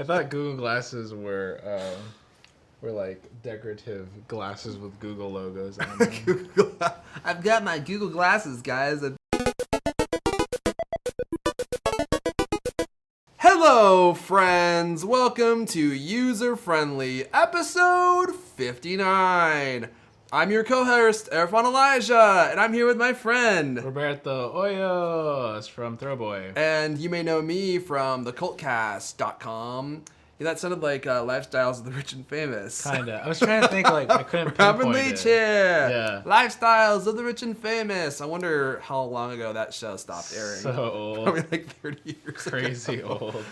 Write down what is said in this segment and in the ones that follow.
I thought Google glasses were like decorative glasses with Google logos on them. I've got my Google glasses, guys. Hello, friends. Welcome to User Friendly, episode 59. I'm your co-host, Erfan Elijah, and I'm here with my friend Roberto Hoyos from Throwboy. And you may know me from thecultcast.com. Yeah, that sounded like Lifestyles of the Rich and Famous. Kinda. I was trying to think, like, I couldn't pinpoint it. Yeah. Lifestyles of the Rich and Famous. I wonder how long ago that show stopped airing. So old. Probably like 30 years Crazy ago. old.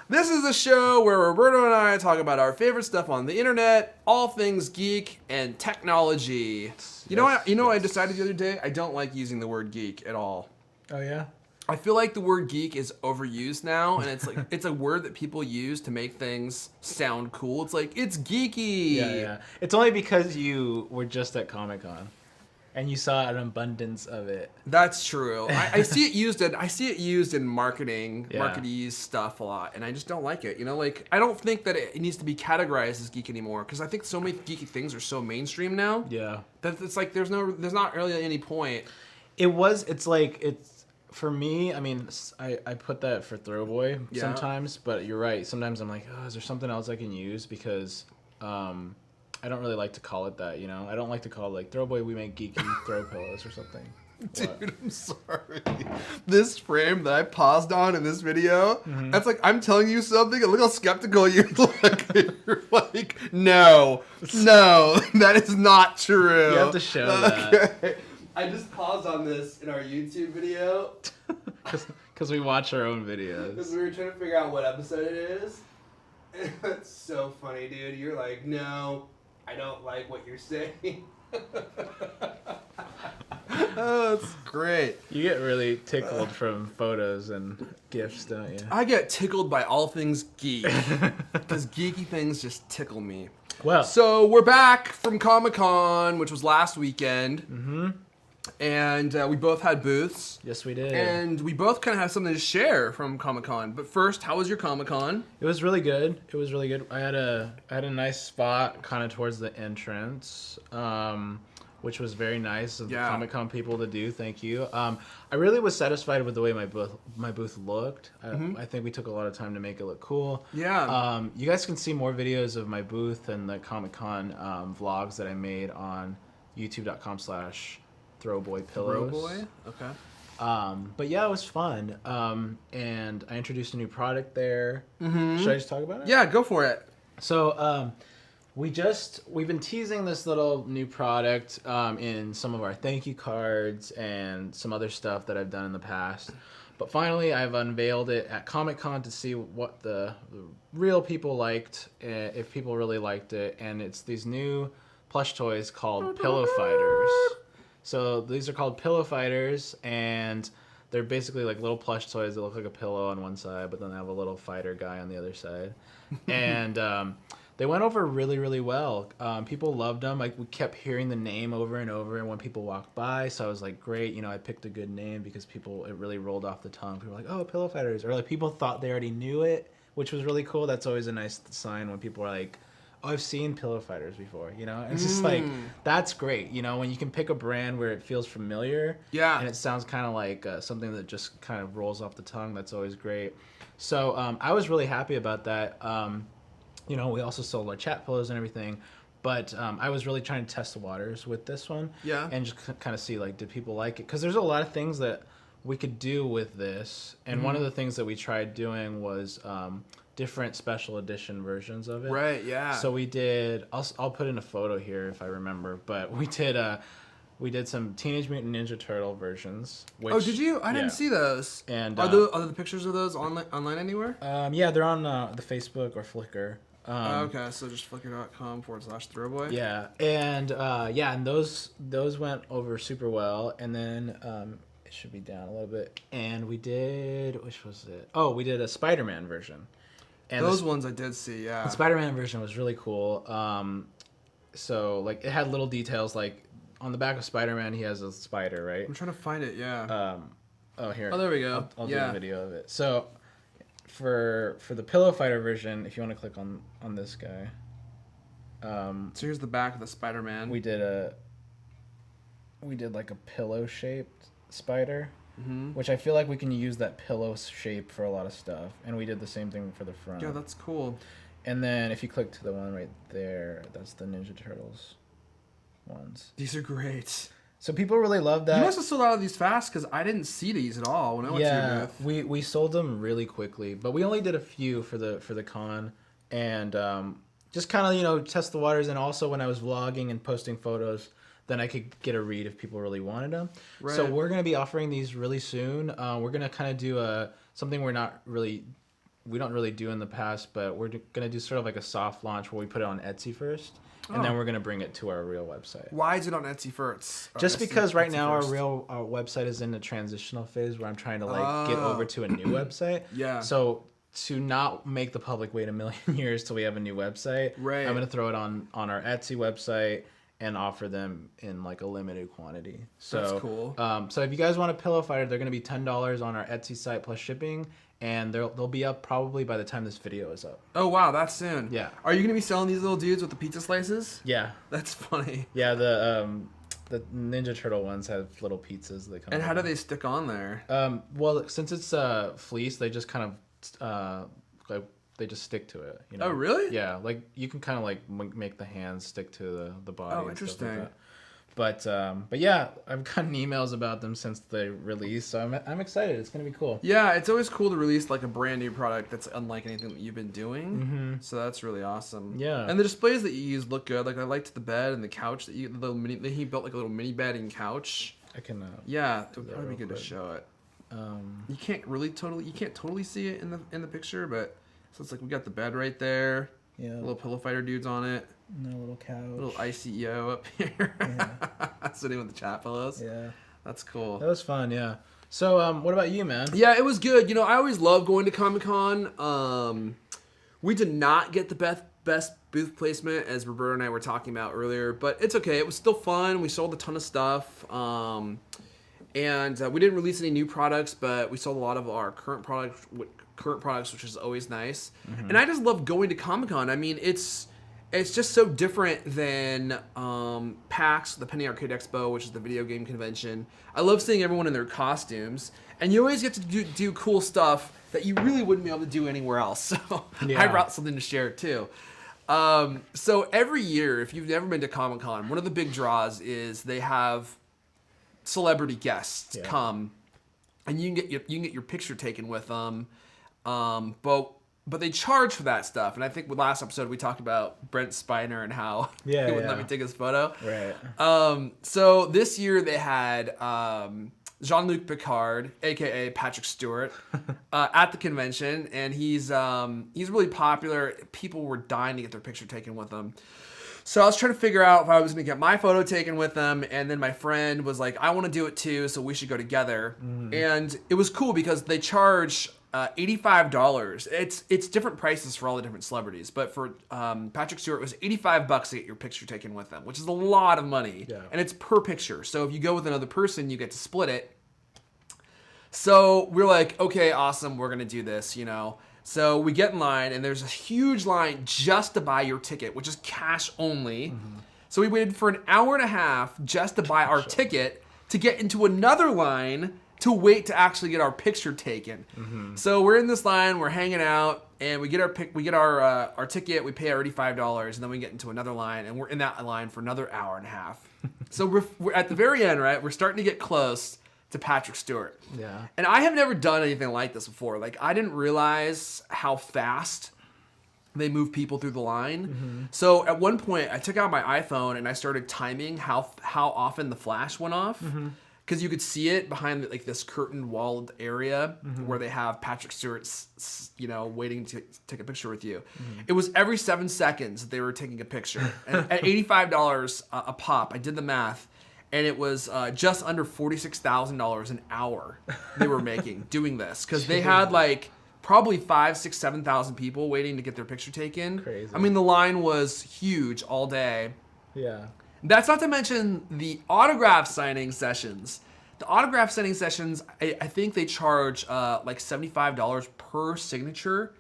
This is a show where Roberto and I talk about our favorite stuff on the internet, all things geek and technology. You know what I decided the other day? I don't like using the word geek at all. Oh, yeah? I feel like the word geek is overused now, and it's like it's a word that people use to make things sound cool. It's like, it's geeky. Yeah. It's only because you were just at ComicCon and you saw an abundance of it. That's true. I see it used in marketing, marketese stuff a lot, and I just don't like it. You know, like, I don't think that it needs to be categorized as geek anymore, because I think so many geeky things are so mainstream now. Yeah. That it's like there's not really any point. For me, I mean, I put that for Throwboy sometimes, but you're right. Sometimes I'm like, oh, is there something else I can use? Because I don't really like to call it that, you know? I don't like to call it, like, Throwboy, we make geeky throw pillows or something. Dude, what? I'm sorry. This frame that I paused on in this video, that's like, I'm telling you something, and look how skeptical you look. You're like, no, that is not true. You have to show that. I just paused on this in our YouTube video. Because we watch our own videos. Because we were trying to figure out what episode it is. And it's so funny, dude. You're like, no, I don't like what you're saying. Oh, that's great. You get really tickled from photos and GIFs, don't you? I get tickled by all things geek. Because geeky things just tickle me. Well. So we're back from Comic-Con, which was last weekend. Mm-hmm. And we both had booths. Yes, we did. And we both kind of have something to share from Comic-Con. But first, how was your Comic-Con? It was really good. I had a nice spot kind of towards the entrance, which was very nice of the Comic-Con people to do. Thank you. I really was satisfied with the way my booth looked. I think we took a lot of time to make it look cool. Yeah. You guys can see more videos of my booth and the Comic-Con vlogs that I made on youtube.com/throwboypillows. Throwboy? Okay. But yeah, it was fun. And I introduced a new product there. Mm-hmm. Should I just talk about it? Yeah, go for it. So we've been teasing this little new product in some of our thank you cards and some other stuff that I've done in the past. But finally, I've unveiled it at Comic-Con to see what the real people liked, if people really liked it. And it's these new plush toys called Pillow Fighters. So these are called Pillow Fighters, and they're basically like little plush toys that look like a pillow on one side, but then they have a little fighter guy on the other side. And they went over really, really well. People loved them. Like, we kept hearing the name over and over, and when people walked by, so I was like, great, you know, I picked a good name because it really rolled off the tongue. People were like, oh, Pillow Fighters. Or like people thought they already knew it, which was really cool. That's always a nice sign when people are like, oh, I've seen Pillow Fighters before, you know? And it's just like, that's great, you know, when you can pick a brand where it feels familiar. Yeah. And it sounds kind of like something that just kind of rolls off the tongue. That's always great. So I was really happy about that. You know, we also sold our chat pillows and everything. But I was really trying to test the waters with this one. Yeah. And just kind of see, like, did people like it? Because there's a lot of things that we could do with this. And one of the things that we tried doing was different special edition versions of it. Right, yeah. So we did, I'll put in a photo here if I remember, but we did some Teenage Mutant Ninja Turtle versions. Oh, did you? I didn't see those. And are the pictures of those online anywhere? Yeah, they're on the Facebook or Flickr. Okay, so just flickr.com/throwboy. Yeah, and and those went over super well, and then it should be down a little bit. And we did, which was it? Oh, we did a Spider-Man version. And those ones I did see, yeah. The Spider-Man version was really cool. So, like, it had little details, like, on the back of Spider-Man, he has a spider, right? I'm trying to find it, yeah. Oh, here. Oh, there we go. I'll do a video of it. So, for the Pillow Fighter version, if you want to click on this guy, So here's the back of the Spider-Man. we did like a pillow shaped spider, which I feel like we can use that pillow shape for a lot of stuff, and we did the same thing for the front. Yeah, that's cool. And then if you click to the one right there, that's the Ninja Turtles ones. These are great. So people really love that. You must have sold out of these fast because I didn't see these at all when I went to your booth. we sold them really quickly, but we only did a few for the con, and just kind of test the waters. And also when I was vlogging and posting photos, then I could get a read if people really wanted them. Right. So we're gonna be offering these really soon. We're gonna kind of do something we don't really do in the past, but we're gonna do sort of like a soft launch where we put it on Etsy first. And then we're going to bring it to our real website. Why is it on Etsy first? Just because right now our website is in a transitional phase where I'm trying to get over to a new website. Yeah. So to not make the public wait a million years till we have a new website, right. I'm going to throw it on our Etsy website and offer them in like a limited quantity. So that's cool. So if you guys want a Pillow Fighter, they're going to be $10 on our Etsy site plus shipping. And they'll be up probably by the time this video is up. Oh, wow, that's soon. Yeah. Are you going to be selling these little dudes with the pizza slices? Yeah. That's funny. Yeah, the Ninja Turtle ones have little pizzas that come. And how do they stick on there? Well, since it's fleece, they just kind of they just stick to it. Oh, really? Yeah, like you can kind of like make the hands stick to the body. Oh, interesting. Like but yeah, I've gotten emails about them since the release, so I'm excited. It's gonna be cool. Yeah, it's always cool to release like a brand new product that's unlike anything that you've been doing. Mm-hmm. So that's really awesome. Yeah. And the displays that you use look good. Like I liked the bed and the couch that he built like a little mini bed and couch. I can. Yeah, it would probably be good to show it. You can't totally see it in the picture, but so it's like we got the bed right there. Yeah. Little Pillow Fighter dudes on it. And a little couch. Little ICEO up here. Yeah. Sitting with the chat pillows. Yeah. That's cool. That was fun, yeah. So, what about you, man? Yeah, it was good. I always love going to ComicCon. We did not get the best booth placement, as Roberto and I were talking about earlier, but it's okay. It was still fun. We sold a ton of stuff. And we didn't release any new products, but we sold a lot of our current products, which is always nice. Mm-hmm. And I just love going to Comic-Con. I mean, it's just so different than PAX, the Penny Arcade Expo, which is the video game convention. I love seeing everyone in their costumes, and you always get to do cool stuff that you really wouldn't be able to do anywhere else. So yeah. I brought something to share too. So every year, if you've never been to Comic-Con, one of the big draws is they have celebrity guests come, and you can get your picture taken with them. But they charge for that stuff, and I think with last episode we talked about Brent Spiner and how he wouldn't let me take his photo. Right. So this year they had Jean-Luc Picard, aka Patrick Stewart, at the convention, and he's really popular. People were dying to get their picture taken with him. So I was trying to figure out if I was going to get my photo taken with them, and then my friend was like, I want to do it too, so we should go together. And it was cool because they charge $85. It's different prices for all the different celebrities, but for Patrick Stewart, it was $85 to get your picture taken with them, which is a lot of money. Yeah. And it's per picture. So if you go with another person, you get to split it. So we're like, okay, awesome, we're going to do this, So we get in line, and there's a huge line just to buy your ticket, which is cash only. Mm-hmm. So we waited for an hour and a half just to buy our ticket to get into another line to wait to actually get our picture taken. Mm-hmm. So we're in this line, we're hanging out, and we get our ticket, we pay our $85, and then we get into another line, and we're in that line for another hour and a half. So we're at the very end, right? We're starting to get close to Patrick Stewart. Yeah. And I have never done anything like this before. Like, I didn't realize how fast they move people through the line. Mm-hmm. So at one point, I took out my iPhone and I started timing how often the flash went off. Because you could see it behind like this curtain walled area where they have Patrick Stewart, waiting to take a picture with you. It was every 7 seconds that they were taking a picture. And at $85 a pop, I did the math. And it was just under $46,000 an hour they were making doing this. Because they had like probably 5,000, 6,000, 7,000 people waiting to get their picture taken. Crazy. I mean, the line was huge all day. Yeah. That's not to mention the autograph signing sessions The autograph signing sessions, I think they charge like $75 per signature.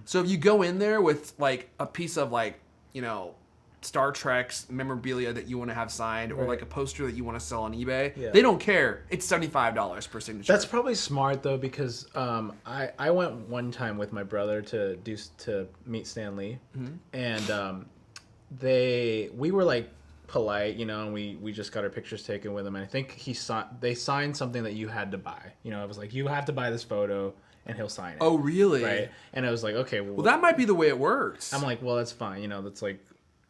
So if you go in there with like a piece of like, you know, Star Trek's memorabilia that you want to have signed, or like a poster that you want to sell on eBay, they don't care. It's $75 per signature. That's probably smart though, because I went one time with my brother to meet Stan Lee, and we were like polite, you know, and we just got our pictures taken with him, and I think they signed something that you had to buy. You know, it was like, you have to buy this photo and he'll sign it. Oh, really? Right. And I was like, okay, well that might be the way it works. I'm like, well, that's fine. You know, that's like,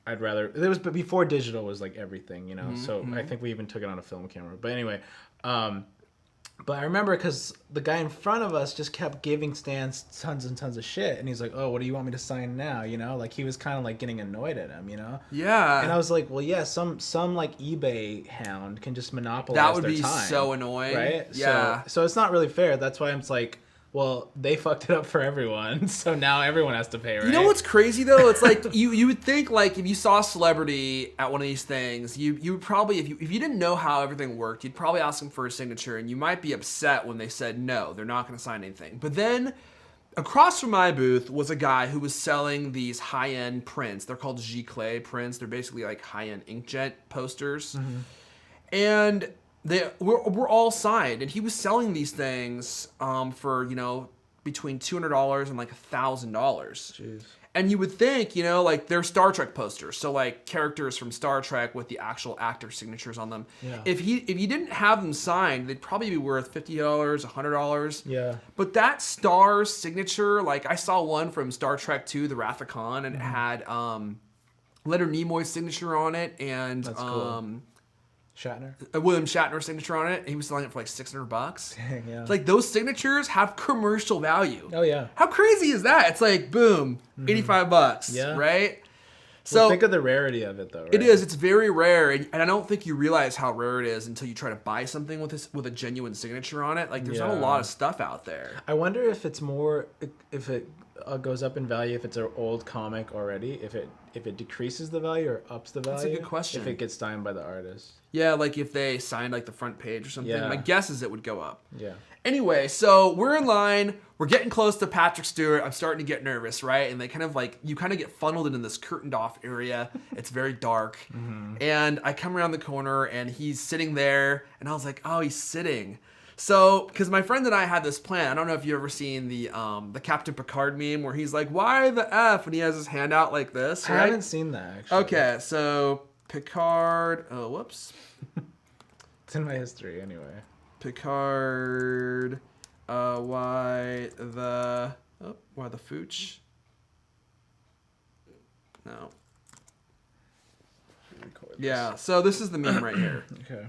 I'd rather, but before digital was like everything, you know, so I think we even took it on a film camera. But anyway, but I remember because the guy in front of us just kept giving Stan tons and tons of shit. And he's like, oh, what do you want me to sign now? You know, like he was kind of like getting annoyed at him, you know? Yeah. And I was like, well, yeah, some like eBay hound can just monopolize that would their be time, so annoying. Right? Yeah. So it's not really fair. That's why I'm like, well, they fucked it up for everyone, so now everyone has to pay, right? You know what's crazy though? It's like you would think like if you saw a celebrity at one of these things, you would probably if you didn't know how everything worked, you'd probably ask them for a signature, and you might be upset when they said no, they're not going to sign anything. But then across from my booth was a guy who was selling these high-end prints. They're called Giclée prints. They're basically like high-end inkjet posters, and we're all signed, and he was selling these things for, you know, between $200 and like $1,000. And you would think, you know, like they're Star Trek posters, so like characters from Star Trek with the actual actor signatures on them. Yeah. If he didn't have them signed, they'd probably be worth $50, $100. Yeah. But that star's signature, like I saw one from Star Trek II, The Wrath of Khan, and it had Leonard Nimoy's signature on it, and that's cool. Shatner? William Shatner's signature on it, and he was selling it for like $600. Dang, yeah. Like those signatures have commercial value. Oh yeah. How crazy is that? It's like boom, $85. Yeah. Right? So So think of the rarity of it though, right? it is. It's very rare, and I don't think you realize how rare it is until you try to buy something with a genuine signature on it. Like there's not a lot of stuff out there. I wonder if it's more, if it goes up in value if it's an old comic already, if it decreases the value or ups the value. That's a good question. If it gets signed by the artist. Yeah, like if they signed like the front page or something. Yeah. My guess is it would go up. Yeah. Anyway, so we're in line. We're getting close to Patrick Stewart. I'm starting to get nervous, right? And they kind of like, you kind of get funneled into this curtained off area. It's very dark. And I come around the corner and he's sitting there. And I was like, oh, he's sitting. So, because my friend and I had this plan. I don't know if you've ever seen the Captain Picard meme where he's like, why the F? And he has his hand out like this, right? I haven't seen that, actually. Okay, so Picard. Oh, whoops. It's in my history, anyway. Picard. Why the Fooch? No. Yeah, so this is the meme right here. Okay.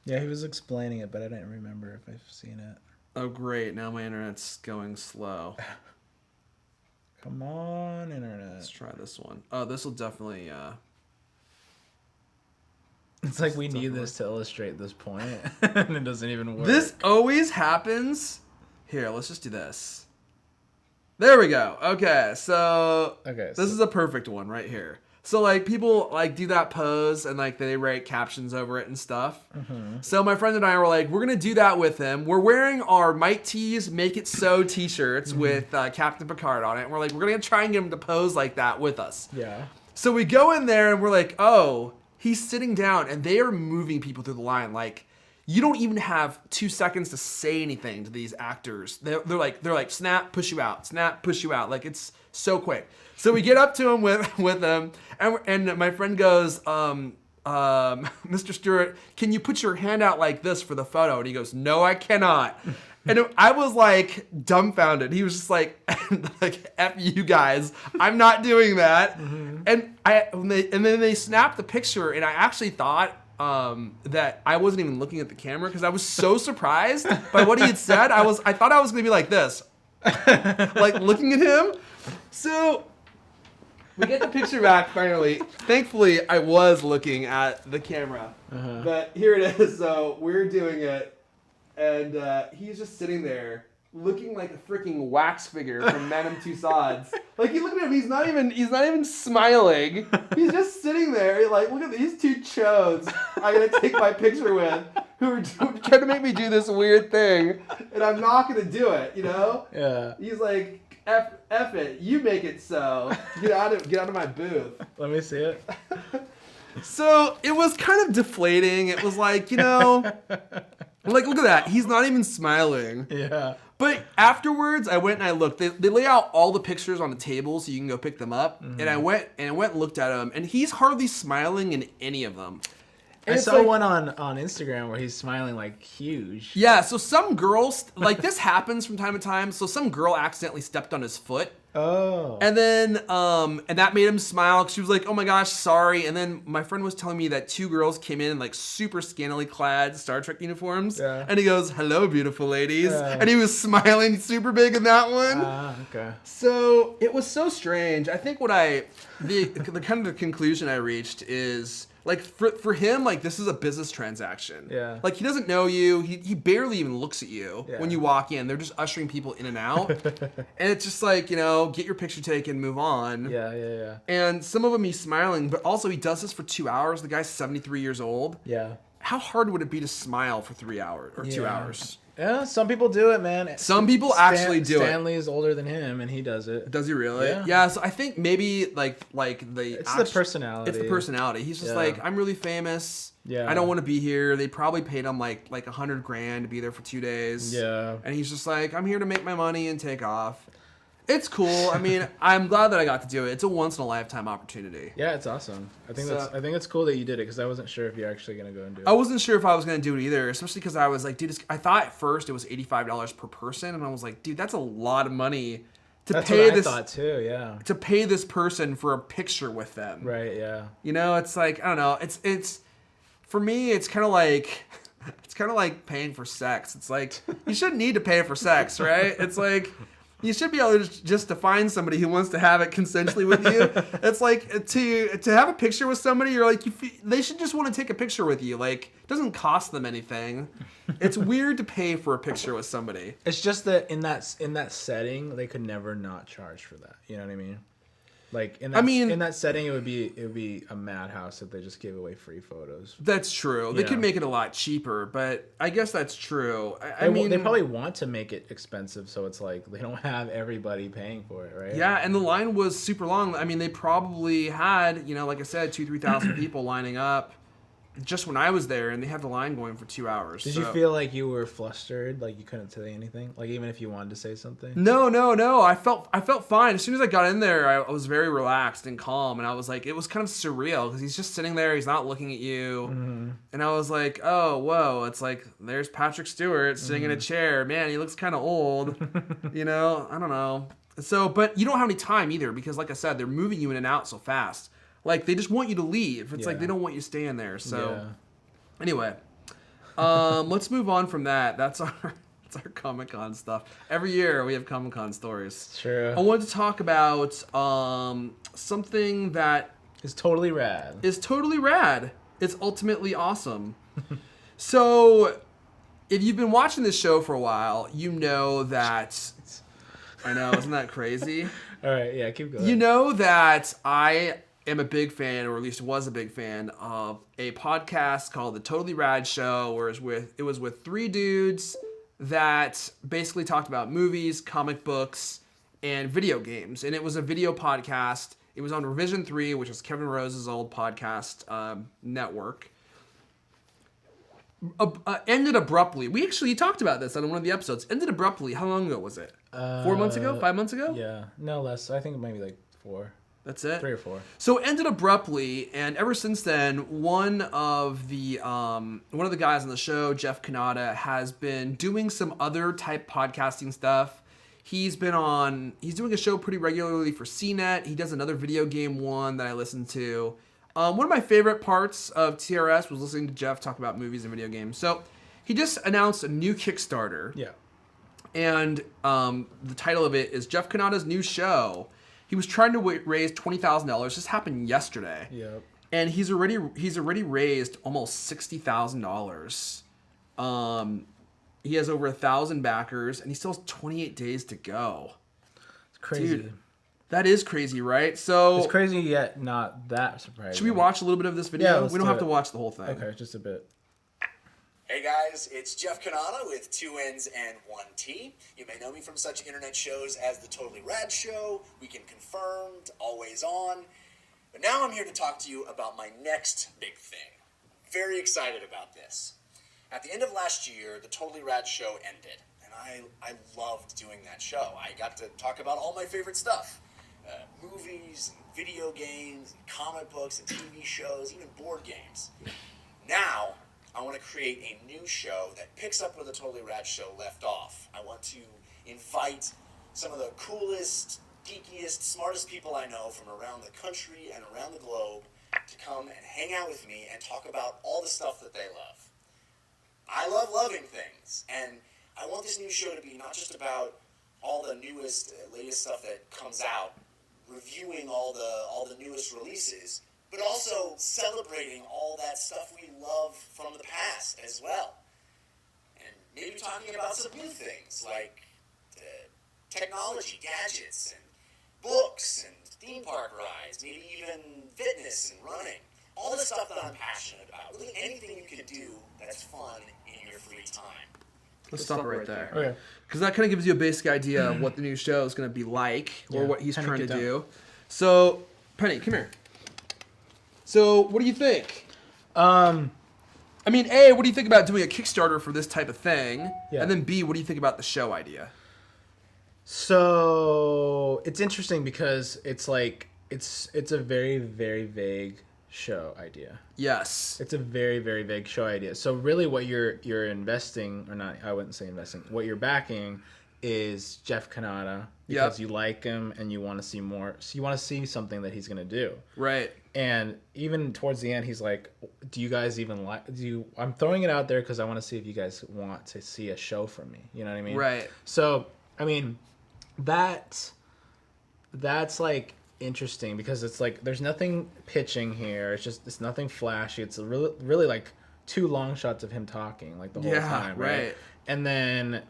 Yeah, he was explaining it, but I didn't remember if I've seen it. Oh, great. Now my internet's going slow. Come on, internet. Let's try this one. Oh, this will definitely... It's like we need this to illustrate this point, and it doesn't even work. This always happens. Here, let's just do this. There we go. Okay, so... This is a perfect one right here. So, like, people, like, do that pose, and, like, they write captions over it and stuff. So my friend and I were like, we're going to do that with him. We're wearing our Might Tees Make It So t-shirts with Captain Picard on it. And we're like, we're going to try and get him to pose like that with us. Yeah. So we go in there, and we're like, oh, he's sitting down, and they are moving people through the line. Like, you don't even have 2 seconds to say anything to these actors. They're like, snap, push you out, snap, push you out. Like, it's so quick. So we get up to him with him, and my friend goes, Mr. Stewart, can you put your hand out like this for the photo? And he goes, no, I cannot. And I was like dumbfounded. He was just like F you guys, I'm not doing that. And then they snapped the picture, and I actually thought that I wasn't even looking at the camera because I was so surprised by what he had said. I thought I was gonna be like this, like looking at him. So we get the picture back finally. Thankfully, I was looking at the camera, but here it is. So we're doing it, and he's just sitting there, looking like a freaking wax figure from Madame Tussauds. Like, you look at him, he's not even smiling. He's just sitting there, like, look at these two chodes I'm gonna take my picture with, who are trying to make me do this weird thing, and I'm not gonna do it, you know? Yeah. He's like, F it, you make it so. Get out of my booth. Let me see it. So it was kind of deflating. It was like, you know, like, look at that. He's not even smiling. Yeah. But afterwards, I went and I looked. They lay out all the pictures on the table so you can go pick them up. Mm-hmm. And I went and looked at him, and he's hardly smiling in any of them. And I saw one on Instagram where he's smiling like huge. Yeah, so some girls, like, this happens from time to time. So some girl accidentally stepped on his foot. Oh. And then, and that made him smile. She was like, oh my gosh, sorry. And then my friend was telling me that 2 girls came in like super scantily clad Star Trek uniforms. Yeah. And he goes, hello, beautiful ladies. Yeah. And he was smiling super big in that one. Okay. So it was so strange. I think the kind of the conclusion I reached is, like, for him, like, this is a business transaction. Yeah. Like, he doesn't know you. He barely even looks at you when you walk in. They're just ushering people in and out. And it's just like, you know, get your picture taken, move on. Yeah. And some of them he's smiling, but also he does this for 2 hours. The guy's 73 years old. Yeah. How hard would it be to smile for 3 hours or 2 hours? Yeah, some people do it, man. Some people actually do it. Stanley is older than him, and he does it. Does he really? Yeah. So I think maybe it's the personality. It's the personality. He's just like, I'm really famous. Yeah. I don't want to be here. They probably paid him like $100,000 to be there for 2 days. Yeah. And he's just like, I'm here to make my money and take off. It's cool. I mean, I'm glad that I got to do it. It's a once in a lifetime opportunity. Yeah, it's awesome. I think it's cool that you did it, because I wasn't sure if you're actually gonna go and do it. I wasn't sure if I was gonna do it either, especially because I was like, dude, I thought at first it was $85 per person, and I was like, dude, that's a lot of money That's what I thought too. Yeah. To pay this person for a picture with them. Right. Yeah. You know, it's like, I don't know. It's for me, it's kind of like. It's kind of like paying for sex. It's like, you shouldn't need to pay for sex, right? It's like, you should be able to just to find somebody who wants to have it consensually with you. It's like, to have a picture with somebody, you're like, they should just want to take a picture with you. Like, it doesn't cost them anything. It's weird to pay for a picture with somebody. It's just that in that setting, they could never not charge for that. You know what I mean? Like in that setting, it would be a madhouse if they just gave away free photos. That's true. They could make it a lot cheaper, but I guess that's true. I mean, they probably want to make it expensive, so it's like they don't have everybody paying for it, right? Yeah, and the line was super long. I mean, they probably had, like I said, 2,000-3,000 people lining up just when I was there, and they had the line going for 2 hours. Did you feel like you were flustered, like you couldn't say anything, like even if you wanted to say something? No. I felt fine. As soon as I got in there, I was very relaxed and calm, and I was like, it was kind of surreal because he's just sitting there, he's not looking at you, and I was like, oh, whoa, it's like there's Patrick Stewart sitting in a chair. Man, he looks kind of old. I don't know. So, but you don't have any time either because, like I said, they're moving you in and out so fast. Like, they just want you to leave. It's like they don't want you to stay in there. So, anyway, let's move on from that. That's our Comic-Con stuff. Every year we have Comic-Con stories. True. I wanted to talk about something that is totally rad. It's ultimately awesome. So, if you've been watching this show for a while, you know that... I know, isn't that crazy? All right, yeah, keep going. You know that I am a big fan, or at least was a big fan, of a podcast called The Totally Rad Show, where it was with 3 dudes that basically talked about movies, comic books, and video games. And it was a video podcast. It was on Revision 3, which is Kevin Rose's old podcast network. Ended abruptly. We actually talked about this on one of the episodes. Ended abruptly. How long ago was it? 4 months ago? 5 months ago? Yeah. No, less. I think maybe like 4. That's it? 3 or 4. So it ended abruptly, and ever since then, one of the guys on the show, Jeff Cannata, has been doing some other type podcasting stuff. He's doing a show pretty regularly for CNET. He does another video game one that I listen to. One of my favorite parts of TRS was listening to Jeff talk about movies and video games. So he just announced a new Kickstarter. Yeah. And the title of it is Jeff Cannata's new show. He was trying to raise $20,000. This happened yesterday. Yep. And he's already raised almost $60,000. He has over 1,000 backers, and he still has 28 days to go. It's crazy. Dude, that is crazy, right? So it's crazy yet not that surprising. should we watch a little bit of this video? Yeah, we don't have to watch the whole thing. Okay, just a bit. Hey guys, it's Jeff Cannata with 2 N's and 1 T. You may know me from such internet shows as The Totally Rad Show, Weekend Confirmed, Always On. But now I'm here to talk to you about my next big thing. Very excited about this. At the end of last year, The Totally Rad Show ended, and I loved doing that show. I got to talk about all my favorite stuff. Movies, and video games, and comic books, and TV shows, even board games. Now, I want to create a new show that picks up where The Totally Rad Show left off. I want to invite some of the coolest, geekiest, smartest people I know from around the country and around the globe to come and hang out with me and talk about all the stuff that they love. I love loving things, and I want this new show to be not just about all the newest, latest stuff that comes out, reviewing all the newest releases, but also celebrating all that stuff we love from the past as well. And maybe talking about some new things like technology, gadgets, and books, and theme park rides, maybe even fitness and running. All the stuff that I'm passionate about. Really anything you can do that's fun in your free time. Let's stop it right there. Okay. Because that kind of gives you a basic idea of what the new show is going to be like, or Yeah. what he's Penny, trying to get down. do. So, Penny, come here. So, what do you think? I mean, A, what do you think about doing a Kickstarter for this type of thing? Yeah. And then B, what do you think about the show idea? So it's interesting because it's like it's a very, very vague show idea. Yes. It's a very, very vague show idea. So really what you're investing, or not, I wouldn't say investing, what you're backing is Jeff Cannata because you like him and you want to see more. So you want to see something that he's going to do. Right. And even towards the end, he's like, do you guys even like, I'm throwing it out there because I want to see if you guys want to see a show from me. You know what I mean? Right. So, I mean, that's like interesting because it's like, there's nothing pitching here. It's nothing flashy. It's really like 2 long shots of him talking like the whole time. Right. And then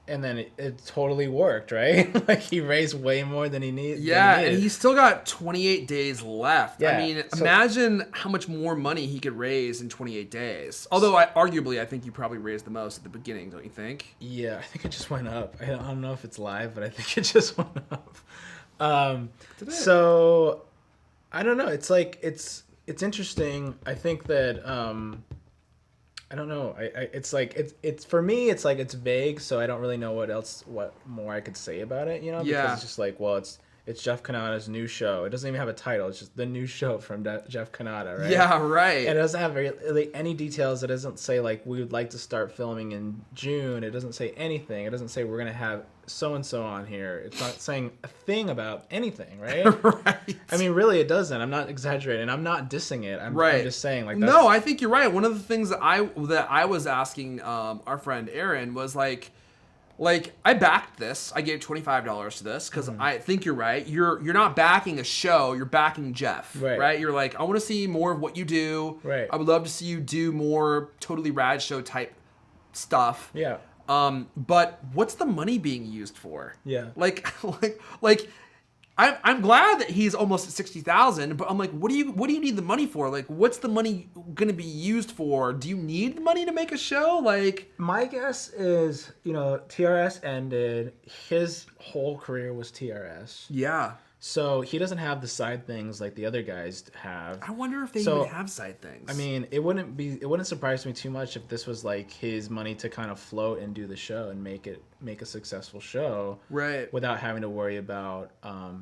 it totally worked, right? Like he raised way more than he needed. Yeah, and he's still got 28 days left. Yeah, I mean, so- imagine how much more money he could raise in 28 days. Although, arguably, I think you probably raised the most at the beginning, don't you think? Yeah, I think it just went up. I don't know if it's live, but I think it just went up. So I don't know. It's like it's interesting. I think that I don't know. It's like it's for me. It's like it's vague, so I don't really know what more I could say about it. You know, because it's just like, well, it's Jeff Cannata's new show. It doesn't even have a title. It's just the new show from Jeff Cannata, right? Yeah, right. And it doesn't have really any details. It doesn't say like we would like to start filming in June. It doesn't say anything. It doesn't say we're gonna have so and so on here. It's not saying a thing about anything, right? Right. I mean, really, it doesn't. I'm not exaggerating. I'm not dissing it. I'm just saying like. No, I think you're right. One of the things that I was asking our friend Aaron was like I backed this. I gave $25 to this because I think you're right. You're not backing a show. You're backing Jeff. Right. You're like, I want to see more of what you do. Right. I would love to see you do more Totally Rad Show type stuff. Yeah. But what's the money being used for? Yeah. Like I'm glad that he's almost at 60,000, but I'm like, what do you need the money for? Like, what's the money going to be used for? Do you need the money to make a show? Like, my guess is, TRS ended. His whole career was TRS. yeah. So he doesn't have the side things like the other guys have. I wonder if they So, even have side things. I mean, it wouldn't surprise me too much if this was like his money to kind of float and do the show and make a successful show, right? Without having to worry about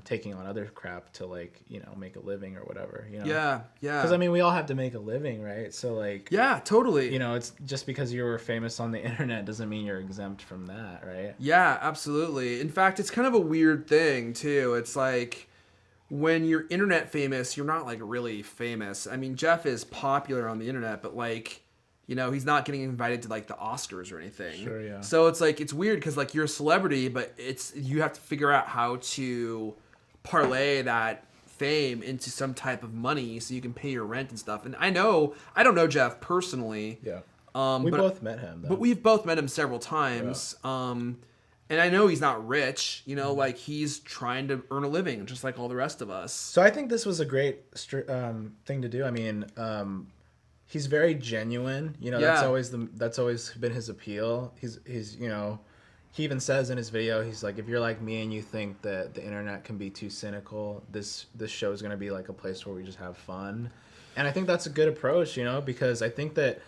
taking on other crap to make a living or whatever. Yeah. Because I mean, we all have to make a living, right? So like, yeah, totally. It's just because you were famous on the internet doesn't mean you're exempt from that, right? Yeah, absolutely. In fact, it's kind of a weird thing too. It's like, when you're internet famous, you're not like really famous. I mean, Jeff is popular on the internet, but like, he's not getting invited to like the Oscars or anything. Sure, yeah. So it's like, it's weird because like you're a celebrity, but you have to figure out how to parlay that fame into some type of money so you can pay your rent and stuff. And I don't know Jeff personally. Yeah. We both met him, though. But we've both met him several times. Yeah. And I know he's not rich, you know, like he's trying to earn a living just like all the rest of us. So I think this was a great thing to do. I mean, he's very genuine. You know, that's always been his appeal. He's you know, he even says in his video, he's like, if you're like me and you think that the internet can be too cynical, this show is going to be like a place where we just have fun. And I think that's a good approach, you know, because I think that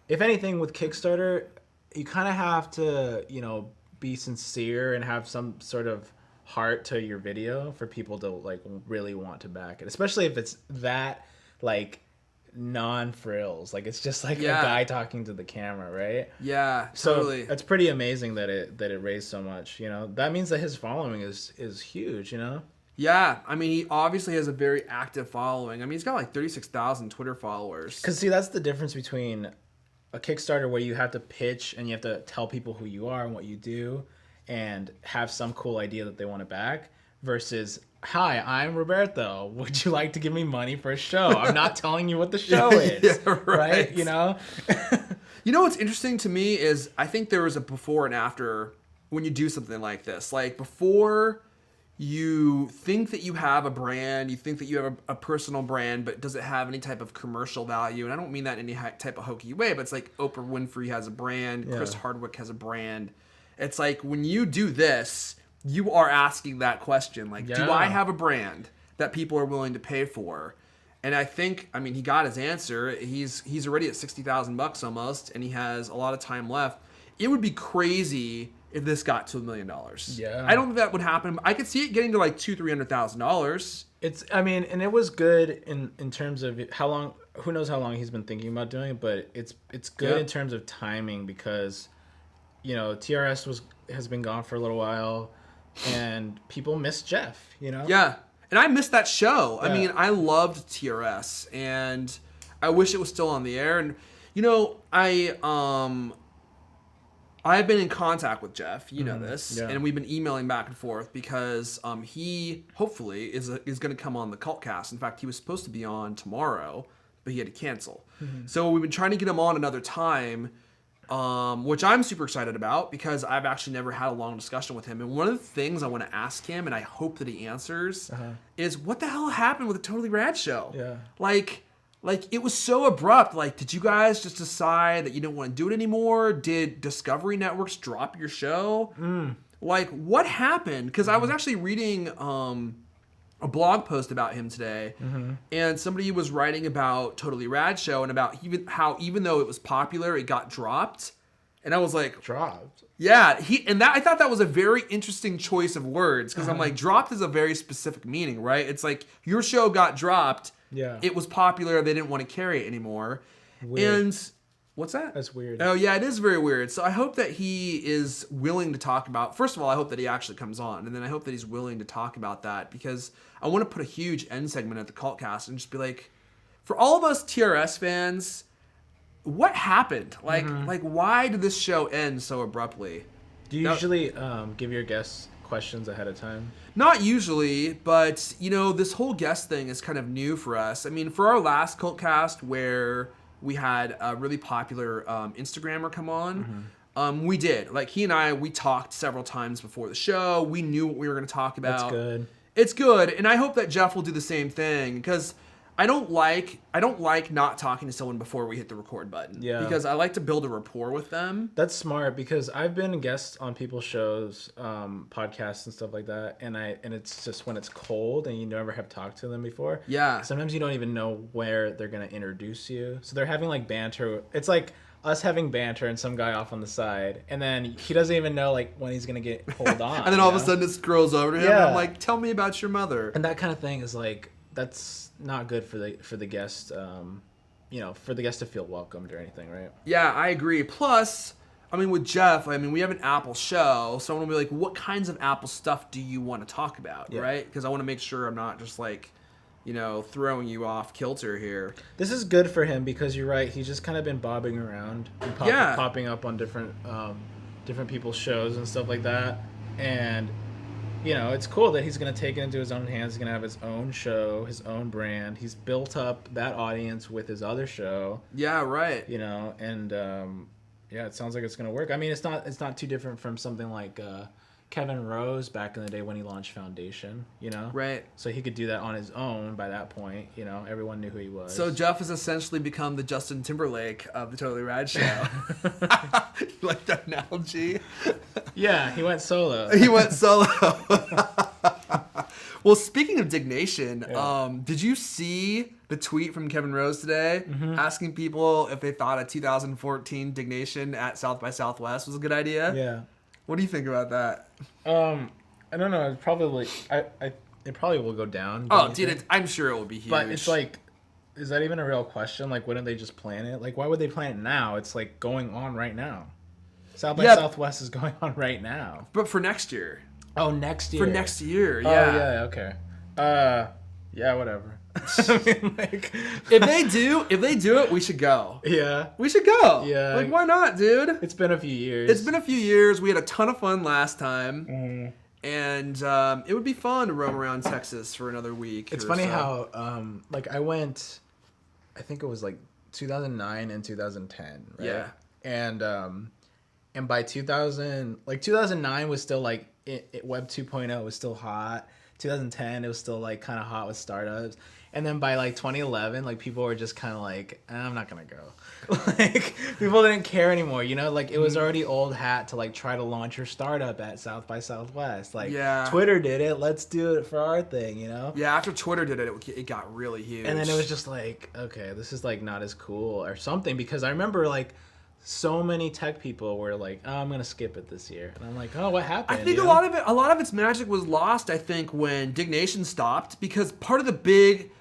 if anything with Kickstarter, you kind of have to, you know, be sincere and have some sort of heart to your video for people to like really want to back it, especially if it's that like non-frills, like it's just like a guy talking to the camera, right? Yeah, totally. So it's pretty amazing that it raised so much, you know. That means that his following is huge, you know. Yeah, I mean, he obviously has a very active following. I mean, he's got like 36,000 Twitter followers. Because see, that's the difference between a Kickstarter where you have to pitch and you have to tell people who you are and what you do and have some cool idea that they want to back versus, hi, I'm Roberto. Would you like to give me money for a show? I'm not telling you what the show is. Yeah, right. You know? You know what's interesting to me is I think there was a before and after when you do something like this. Like before you think that you have a brand, you think that you have a personal brand, but does it have any type of commercial value? And I don't mean that in any type of hokey way, but it's like Oprah Winfrey has a brand, Chris Hardwick has a brand. It's like when you do this, you are asking that question. Like, do I have a brand that people are willing to pay for? And I think, I mean, he got his answer. He's already at $60,000 almost, and he has a lot of time left. It would be crazy if this got to $1 million. Yeah. I don't think that would happen. I could see it getting to like $200,000-$300,000. It's, I mean, and it was good in terms of how long, who knows how long he's been thinking about doing it, but it's good in terms of timing because, you know, TRS has been gone for a little while and people miss Jeff, you know? Yeah. And I missed that show. Yeah. I mean, I loved TRS and I wish it was still on the air. And, you know, I've been in contact with Jeff, you know this, and we've been emailing back and forth because he hopefully is going to come on the Cultcast. In fact, he was supposed to be on tomorrow, but he had to cancel. So we've been trying to get him on another time, which I'm super excited about because I've actually never had a long discussion with him. And one of the things I want to ask him, and I hope that he answers, is what the hell happened with the Totally Rad show? Yeah. Like, it was so abrupt. Like, did you guys just decide that you didn't want to do it anymore? Did Discovery Networks drop your show? Like, what happened? Because I was actually reading a blog post about him today, and somebody was writing about Totally Rad show and about even though it was popular, it got dropped. And I was like... Dropped? Yeah. I thought that was a very interesting choice of words, because I'm like, dropped is a very specific meaning, right? It's like, your show got dropped... Yeah. It was popular. They didn't want to carry it anymore. Weird. And what's that? That's weird. Oh, yeah, it is very weird. So I hope that he is willing to talk about... First of all, I hope that he actually comes on. And then I hope that he's willing to talk about that because I want to put a huge end segment at the Cultcast and just be like, for all of us TRS fans, what happened? Like why did this show end so abruptly? Do you usually give your guests questions ahead of time? Not usually, but, you know, this whole guest thing is kind of new for us. I mean, for our last Cultcast where we had a really popular Instagrammer come on, we did. Like, he and I, we talked several times before the show. We knew what we were going to talk about. That's good. It's good, and I hope that Jeff will do the same thing, because I don't like not talking to someone before we hit the record button. Yeah. Because I like to build a rapport with them. That's smart because I've been guests on people's shows, podcasts and stuff like that, and it's just when it's cold and you never have talked to them before. Yeah. Sometimes you don't even know where they're gonna introduce you. So they're having like banter. It's like us having banter and some guy off on the side, and then he doesn't even know like when he's gonna get pulled on. And then all of a sudden it scrolls over to him. Yeah. And I'm like, tell me about your mother. And that kind of thing is like, that's not good for the guest, you know, for the guest to feel welcomed or anything, right? Yeah, I agree. Plus, I mean, with Jeff, I mean, we have an Apple show, so I want to be like, what kinds of Apple stuff do you want to talk about, right? Because I want to make sure I'm not just like, you know, throwing you off kilter here. This is good for him because you're right. He's just kind of been bobbing around and popping up on different people's shows and stuff like that, and you know, it's cool that he's going to take it into his own hands. He's going to have his own show, his own brand. He's built up that audience with his other show. Yeah, right. You know, and yeah, it sounds like it's going to work. I mean, it's not too different from something like Kevin Rose back in the day when he launched Foundation, you know? Right. So he could do that on his own by that point, you know? Everyone knew who he was. So Jeff has essentially become the Justin Timberlake of the Totally Rad Show. You like that analogy? Yeah, he went solo. He went solo. Well, speaking of Diggnation, Yeah. did you see the tweet from Kevin Rose today asking people if they thought a 2014 Diggnation at South by Southwest was a good idea? Yeah. What do you think about that? I don't know. It's probably it probably will go down. Oh, don't you dude, think? I'm sure it will be huge. But it's like, is that even a real question? Like, wouldn't they just plan it? Like, why would they plan it now? It's like going on right now. South by Southwest is going on right now. But for next year. Oh, next year. For next year, Oh, yeah. yeah, okay. Yeah, whatever. I mean, like, If they do it, we should go. yeah. We should go. Yeah. Like, why not, dude? It's been a few years. It's been a few years. We had a ton of fun last time. Mm. And it would be fun to roam around Texas for another week. It's or funny so. how, like, I went, I think it was like 2009 and 2010, right? Yeah. And by 2009 was still like Web 2.0 was still hot. 2010 it was still like kind of hot with startups. And then by like 2011, like people were just kind of like, I'm not gonna go. Like people didn't care anymore, you know. Like it was already old hat to like try to launch your startup at South by Southwest. Like Twitter did it, let's do it for our thing, you know. Yeah, after Twitter did it, it got really huge. And then it was just like, okay, this is like not as cool or something, because I remember like so many tech people were like, oh, I'm gonna skip it this year, and I'm like, oh, what happened? I think a lot of its magic was lost. I think when Diggnation stopped, because part of the big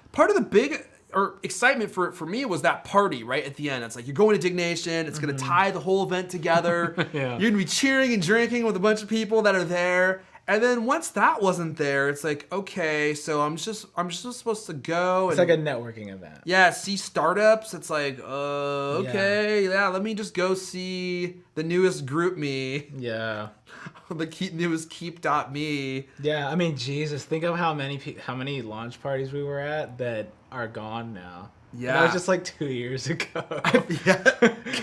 or excitement for me was that party right at the end. It's like you're going to Diggnation. It's gonna tie the whole event together. Yeah. You're gonna be cheering and drinking with a bunch of people that are there. And then once that wasn't there, it's like, okay, so I'm just supposed to go. It's and, like a networking event. yeah, see startups. It's like, okay, yeah, let me just go see the newest group me, Yeah. the newest keep.me. Yeah, I mean, Jesus, think of how many launch parties we were at that are gone now. Yeah. And that was just like 2 years ago. Yeah,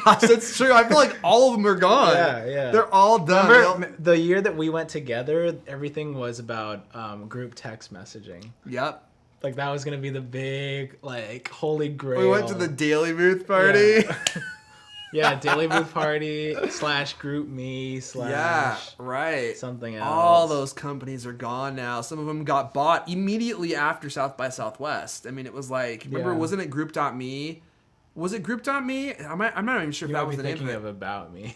gosh, that's true. I feel like all of them are gone. Yeah, yeah. They're all done. Remember the year that we went together, everything was about group text messaging. Yep. Like that was gonna be the big like holy grail. We went to the Daily Booth party. Yeah. Yeah, daily booth party / group me / Yeah, right. something else. All those companies are gone now. Some of them got bought immediately after South by Southwest. I mean, it was like, remember, Yeah. wasn't it Group.me? Was it Group.me? I'm not even sure if You that might was be the name thinking of it. of About Me.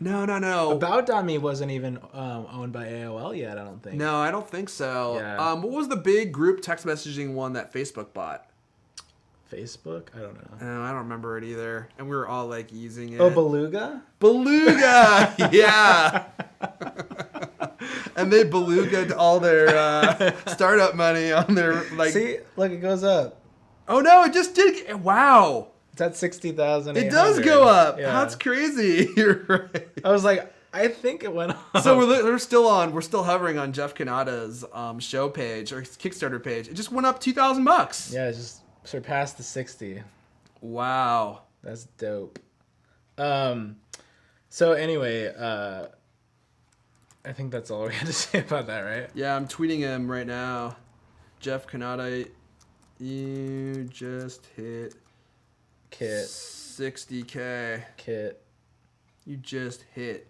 No. About.me wasn't even owned by AOL yet, I don't think. No, I don't think so. Yeah. What was the big group text messaging one that Facebook bought? Facebook? I don't know. I don't remember it either. And we were all like using it. Oh, Beluga? Beluga! Yeah! And they belugaed all their startup money on their, like... See? Look, it goes up. Oh no, it just did. Wow. It's at 60,000. It does go up. Yeah. That's crazy. You're right. I was like, I think it went up. So we're still hovering on Jeff Cannata's show page or his Kickstarter page. It just went up $2,000. Yeah, it just surpassed the 60. Wow. That's dope. So anyway, I think that's all we had to say about that, right? Yeah, I'm tweeting him right now. Jeff Cannata, you just hit Kit. 60K. Kit. You just hit.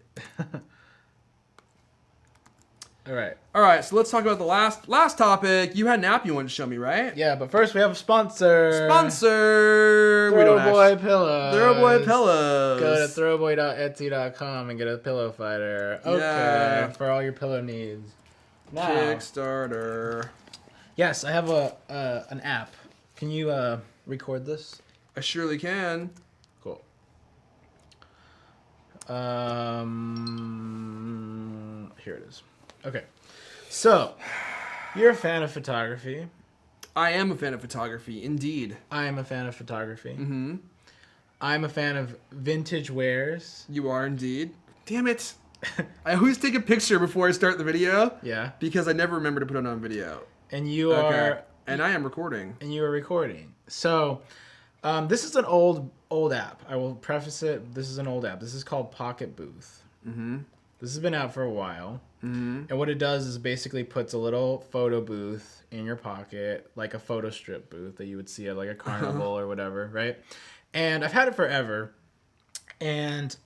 All right. All right, so let's talk about the last topic. You had an app you wanted to show me, right? Yeah, but first we have a sponsor. Sponsor. Throwboy Pillows. Throwboy Pillows. Go to throwboy.etsy.com and get a pillow fighter. Okay, Yeah. for all your pillow needs. Now, Kickstarter. yes, I have an app. Can you record this? I surely can. Cool. Here it is. Okay. So, you're a fan of photography. I am a fan of photography, indeed. I am a fan of photography. Mm-hmm. I'm a fan of vintage wares. You are indeed. Damn it. I always take a picture before I start the video. Yeah. Because I never remember to put it on video. And you are... And I am recording. And you are recording. So, this is an old app. I will preface it. This is an old app. This is called Pocket Booth. Mm-hmm. This has been out for a while. Mm-hmm. And what it does is basically puts a little photo booth in your pocket, like a photo strip booth that you would see at like a carnival or whatever, right? And I've had it forever. And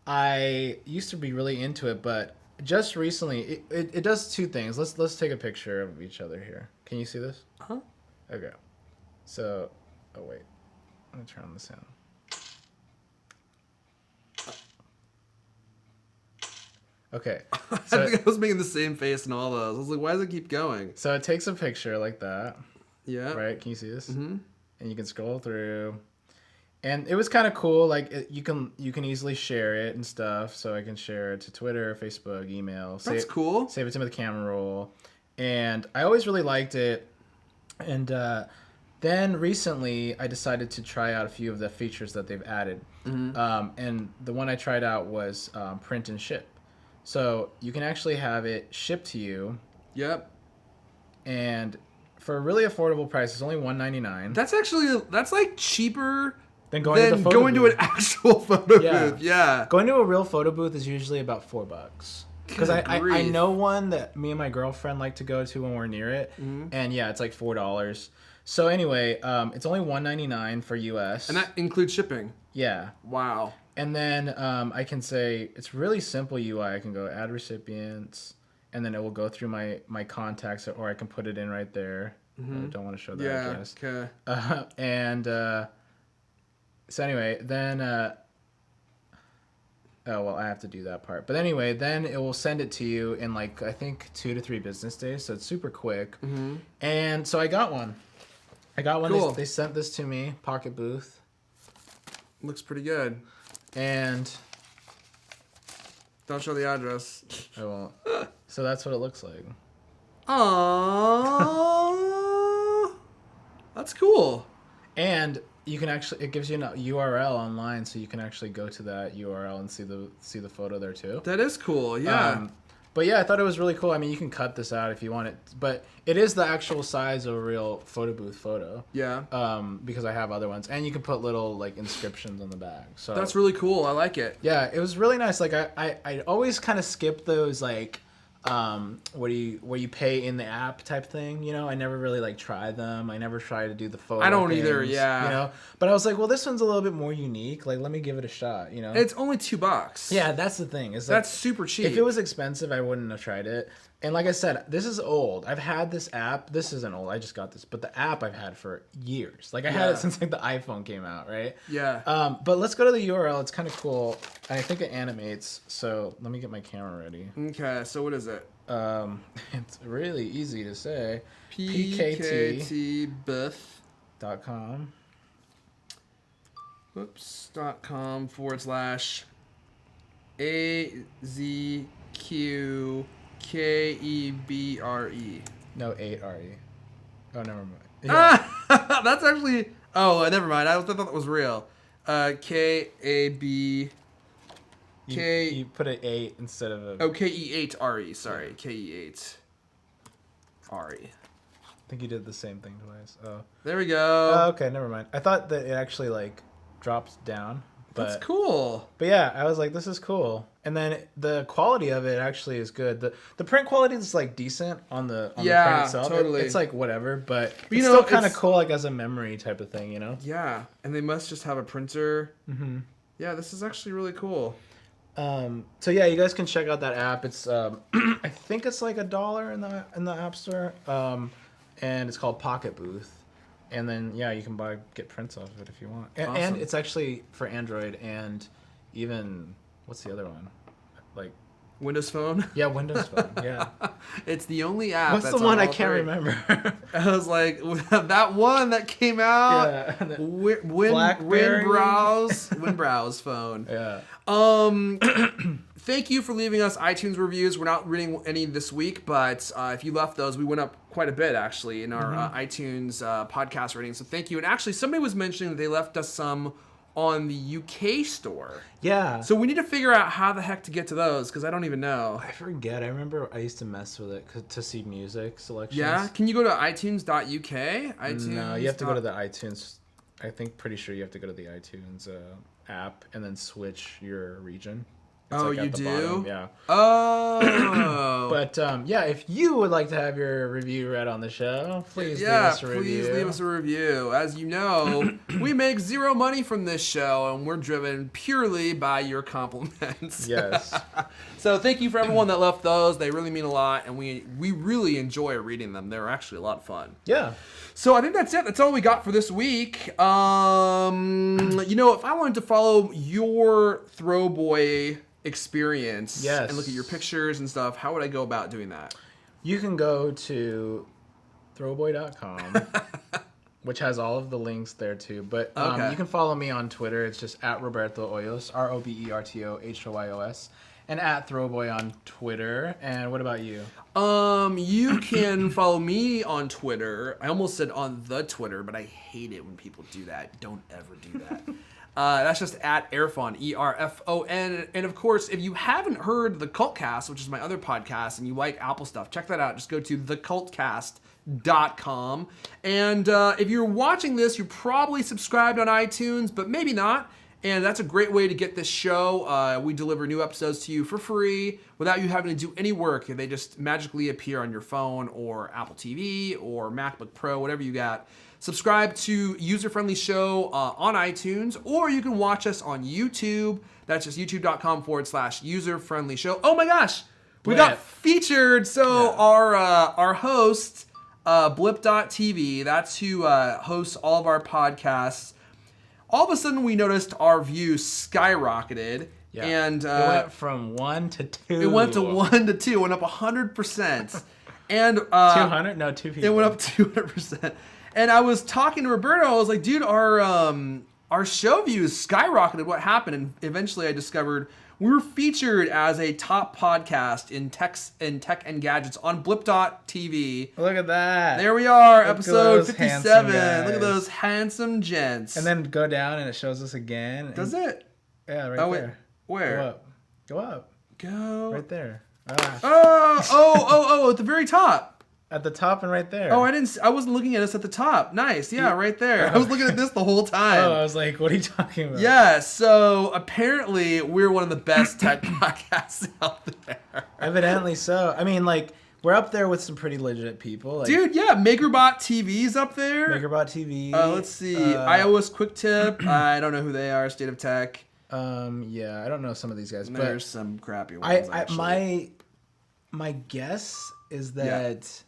I used to be really into it, but just recently, it does two things. Let's take a picture of each other here. Can you see this? Uh-huh. Okay. So, oh wait. I'm going to turn this in. Okay. So, I think I was making the same face in all those. I was like, why does it keep going? so it takes a picture like that. Yeah. Right? Can you see this? Mm-hmm. And you can scroll through. And it was kind of cool. Like you can easily share it and stuff. So I can share it to Twitter, Facebook, email. That's cool. Save it to the camera roll. And I always really liked it. And then recently I decided to try out a few of the features that they've added. Mm-hmm. And the one I tried out was print and ship. So you can actually have it shipped to you. Yep. And for a really affordable price, it's only $1.99. That's like cheaper than going to an actual photo booth. Yeah. Going to a real photo booth is usually about $4. Because I know one that me and my girlfriend like to go to when we're near it. Mm-hmm. And yeah, it's like $4. So anyway, it's only $1.99 for US. And that includes shipping. Yeah. Wow. And then I can say, it's really simple UI. I can go add recipients, and then it will go through my contacts, or I can put it in right there. Mm-hmm. I don't want to show that address. Okay. So anyway, then... oh, well, I have to do that part. But anyway, then it will send it to you in, like, I think 2 to 3 business days. So it's super quick. Mm-hmm. And so I got one. Cool. They sent this to me, Pocket Booth. Looks pretty good. And... Don't show the address. I won't. So that's what it looks like. Aww. That's cool. And... you can actually, it gives you a URL online, so you can actually go to that URL and see the photo there too. That is cool, yeah. But yeah, I thought it was really cool. I mean, you can cut this out if you want it, but it is the actual size of a real photo booth photo. Yeah. Because I have other ones, and you can put little like inscriptions on the back. So that's really cool. I like it. Yeah, it was really nice. Like I always kind of skip those like. Where you pay in the app type thing, you know. I never really like try them. I never try to do the photo. I don't things, either. Yeah. You know, but I was like, well, this one's a little bit more unique. Like, let me give it a shot. You know, it's only $2. Yeah, that's the thing. It's like, that's super cheap. If it was expensive, I wouldn't have tried it. And like I said, this is old. I've had this app. This isn't old. I just got this, but the app I've had for years. Like I had it since like the iPhone came out, right? Yeah. But let's go to the URL. It's kind of cool. And I think it animates. So let me get my camera ready. Okay. So what is it? It's really easy to say. PKTBooth.com. Oops. .com / AZQKEBRE. No, 8RE. Oh, never mind. Yeah. That's actually... Oh, never mind. I thought that was real. KAB... You put an 8 instead of a... Oh, KE8RE. Sorry. KE8RE. I think you did the same thing twice. Oh. There we go. Oh, okay, never mind. I thought that it actually, like, drops down. But, that's cool. But yeah, I was like, this is cool. And then the quality of it actually is good. The print quality is, like, decent on the print itself. Totally. It's, like, whatever, but it's still kind of cool, like, as a memory type of thing, you know? Yeah, and they must just have a printer. Mm-hmm. Yeah, this is actually really cool. So yeah, you guys can check out that app. It's I think it's like $1 in the App Store, and it's called Pocket Booth. And then yeah, you can get prints off of it if you want. And, awesome. And it's actually for Android and even what's the other one? Like Windows Phone. Yeah, Windows Phone. Yeah. It's the only app. What's the one I can't remember? I was like that one that came out. Yeah. Windbrowse phone. Yeah. Thank you for leaving us iTunes reviews. We're not reading any this week, but if you left those, we went up quite a bit actually in our iTunes podcast rating. So thank you. And actually, somebody was mentioning that they left us some on the UK store. Yeah. So we need to figure out how the heck to get to those, because I don't even know. I forget. I remember I used to mess with it to see music selections. Yeah? Can you go to iTunes.uk? iTunes. No, you have to go to the iTunes. Pretty sure you have to go to the iTunes app and then switch your region. It's Oh, like you at the do? bottom, yeah. Oh. But yeah, if you would like to have your review read on the show, please leave us a review. Please leave us a review. As you know, we make zero money from this show, and we're driven purely by your compliments. Yes. So thank you for everyone that left those. They really mean a lot, and we really enjoy reading them. They're actually a lot of fun. Yeah. So I think that's it. That's all we got for this week. If I wanted to follow your Throwboy experience and look at your pictures and stuff, how would I go about doing that? You can go to throwboy.com, which has all of the links there too. But you can follow me on Twitter. It's just at Roberto Hoyos, RobertoHoyos, and at Throwboy on Twitter. And what about you? You can follow me on Twitter. I almost said on the Twitter, but I hate it when people do that. Don't ever do that. That's just at Erfon, E-R-F-O-N. And of course, if you haven't heard the Cultcast, which is my other podcast, and you like Apple stuff, check that out. Just go to thecultcast.com. And if you're watching this, you're probably subscribed on iTunes, but maybe not. And that's a great way to get this show. We deliver new episodes to you for free without you having to do any work. They just magically appear on your phone or Apple TV or MacBook Pro, whatever you got. Subscribe to User Friendly Show on iTunes, or you can watch us on YouTube. That's just youtube.com/User Friendly Show. Oh my gosh, we got featured. So our host, Blip.tv, that's who hosts all of our podcasts. All of a sudden, we noticed our views skyrocketed. Yeah. And it went from 1 to 2. It went to 1 to 2. It went up 100%. And 200? No, 2 people. It went up 200%. And I was talking to Roberto. I was like, dude, our show views skyrocketed. What happened? And eventually, I discovered we were featured as a top podcast in tech and gadgets on Blip.tv. Look at that. There we are, Look episode 57. Look at those handsome gents. And then go down and it shows us again. Does it? Yeah, right there. Where? Go up. Go up. Go. Right there. Oh, at the very top. At the top and right there. Oh, I wasn't looking at us at the top. Nice. Yeah, right there. I was looking at this the whole time. Oh, I was like, what are you talking about? Yeah, so apparently we're one of the best tech podcasts out there. Evidently so. I mean, like, we're up there with some pretty legit people. Like, dude, yeah, MakerBot TV's up there. MakerBot TV. Let's see. iOS Quick Tip. I don't know who they are. State of Tech. Yeah, I don't know some of these guys. There's some crappy ones, actually. My guess is that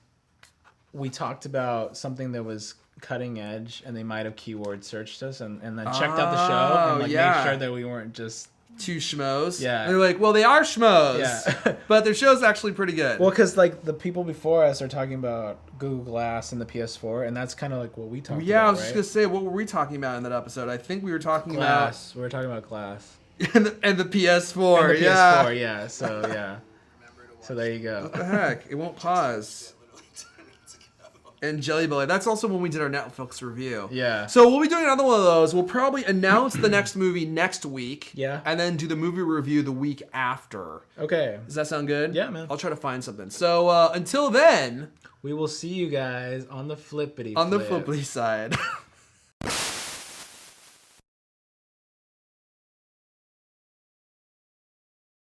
we talked about something that was cutting edge, and they might have keyword searched us and then checked out the show and made sure that we weren't just two schmoes. Yeah. And they're like, well, they are schmoes. Yeah. But their show's actually pretty good. Well, because like the people before us are talking about Google Glass and the PS4, and that's kind of like what we talked about. Yeah, I was just gonna say, what were we talking about in that episode? I think we were talking about we were talking about Glass and the PS4. And the PS4, yeah. So yeah. So there you go. What the heck? It won't pause. And Jelly Belly. That's also when we did our Netflix review. Yeah. So we'll be doing another one of those. We'll probably announce the next movie next week. Yeah. And then do the movie review the week after. Okay. Does that sound good? Yeah, man. I'll try to find something. So until then, we will see you guys on the flippity on the flippity side.